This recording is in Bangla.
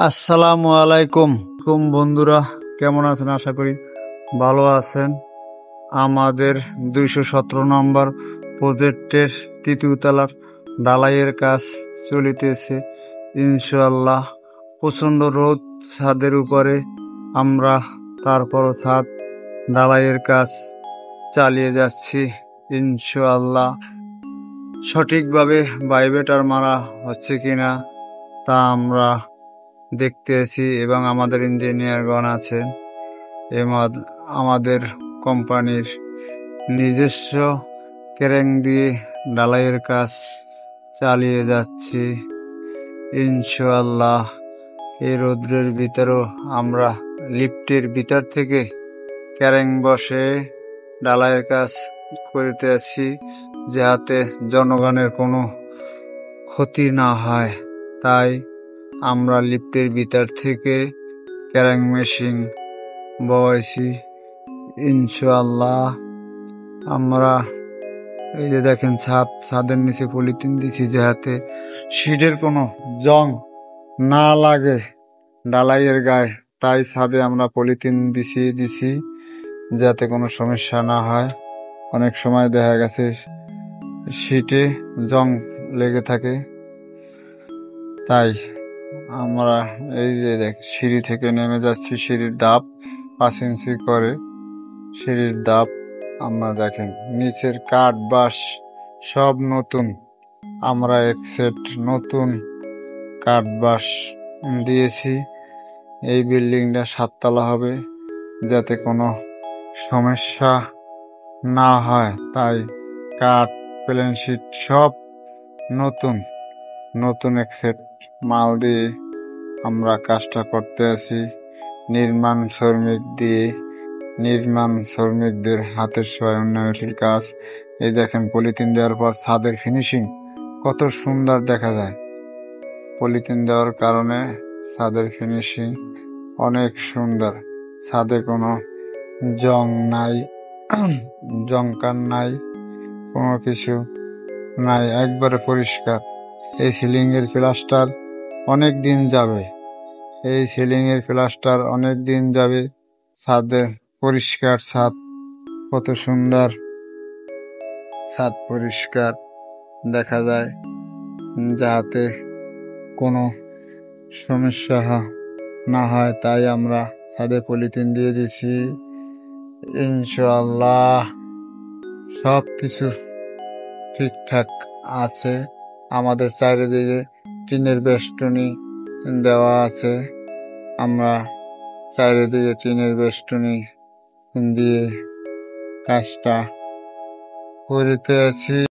আসসালামু আলাইকুম বন্ধুরা, কেমন আছেন? আশা করি ভালো আছেন। আমাদের 217 নম্বর প্রজেক্টের তৃতীয় তলার ঢালাইয়ের কাজ চলিতেছে। ইনশাআল্লাহ প্রচণ্ড রোদ ছাদের উপরে, আমরা তারপরও ছাদ ঢালাইয়ের কাজ চালিয়ে যাচ্ছি। ইনশাআল্লাহ সঠিকভাবে ভাইব্রেটর মারা হচ্ছে কিনা তা আমরা দেখতেছি, এবং আমাদের ইঞ্জিনিয়ারগণ আছেন। আমাদের কোম্পানির নিজস্ব ক্রেন দিয়ে ঢালাইয়ের কাজ চালিয়ে যাচ্ছি। ইনশাআল্লাহ এই রৌদ্রের ভিতরেও আমরা লিফটের ভিতর থেকে ক্রেন বসে ঢালাইয়ের কাজ করতে আছি, যাতে জনগণের কোনো ক্ষতি না হয়। তাই আমরা লিফটের ভিতর থেকে ক্রেন মেশিন বসাইছি। ইনশাআল্লাহ আমরা এই যে দেখেন ছাদের নিচে পলিথিন দিছি, যাতে শীতের কোনো জং না লাগে ঢালাইয়ের গায়ে। তাই ছাদে আমরা পলিথিন বিছিয়ে দিছি, যাতে কোনো সমস্যা না হয়। অনেক সময় দেখা গেছে শীতে জং লেগে থাকে। তাই আমরা এই যে সিঁড়ি থেকে নেমে যাচ্ছি, সিঁড়ির ধাপ 5 ইঞ্চি করে সিঁড়ির ধাপ। আমরা দেখেন নিচের কাঠ বাঁশ সব নতুন, আমরা এক সেট নতুন কাঠ বাঁশ দিয়েছি। এই বিল্ডিংটা 7 তলা হবে, যাতে কোনো সমস্যা না হয়। তাই কাঠ, প্লেন শিট সব নতুন এক সেট মাল দিয়ে আমরা কাজটা করতে আছি। নির্মাণ শ্রমিকদের হাতের ছোঁয়ায় উন্নয়নশীল কাজ। এই দেখেন পলিথিন দেওয়ার পর ছাদের ফিনিশিং কত সুন্দর দেখা যায়। পলিথিন দেওয়ার কারণে ছাদের ফিনিশিং অনেক সুন্দর। ছাদে কোনো জং নাই, জংকার নাই, কোনো কিছু নাই, একবারে পরিষ্কার। এই সিলিং এর প্লাস্টার অনেক দিন যাবে। ছাদে পরিষ্কার ছাদ, কত সুন্দর ছাদ পরিষ্কার দেখা যায়, যাতে কোনো সমস্যা না হয়। তাই আমরা ছাদে পলিথিন দিয়ে দিছি। ইনশাআল্লাহ সব কিছু ঠিকঠাক আছে। আমাদের চারিদিকে টিনের বেষ্টনী দেওয়া আছে। আমরা চারিদিকে টিনের বেষ্টনী দিয়ে কাজটা করতে আছি।